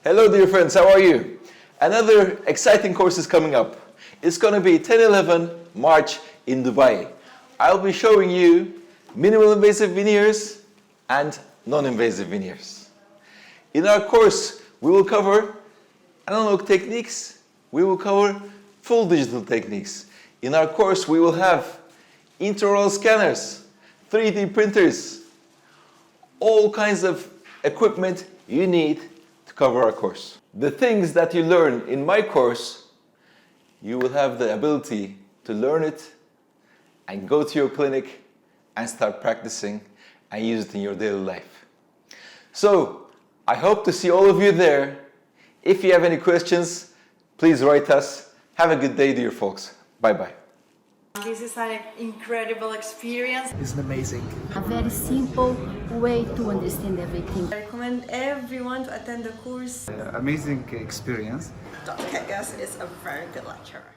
Hello dear friends, how are you? Another exciting course is coming up. It's going to be 10-11 March in Dubai. I'll be showing you minimal invasive veneers and non-invasive veneers. In our course, we will cover analog techniques, we will cover full digital techniques. In our course, we will have intraoral scanners, 3D printers, all kinds of equipment you need to cover our course. The things that you learn in my course, you will have the ability to learn it and go to your clinic and start practicing and use it in your daily life. So, I hope to see all of you there. If you have any questions, please write us. Have a good day, dear folks. Bye-bye. This is an incredible experience. It's amazing. A very simple way to understand everything. I recommend everyone to attend the course. Amazing experience. Dr. Cagdas is a very good lecturer.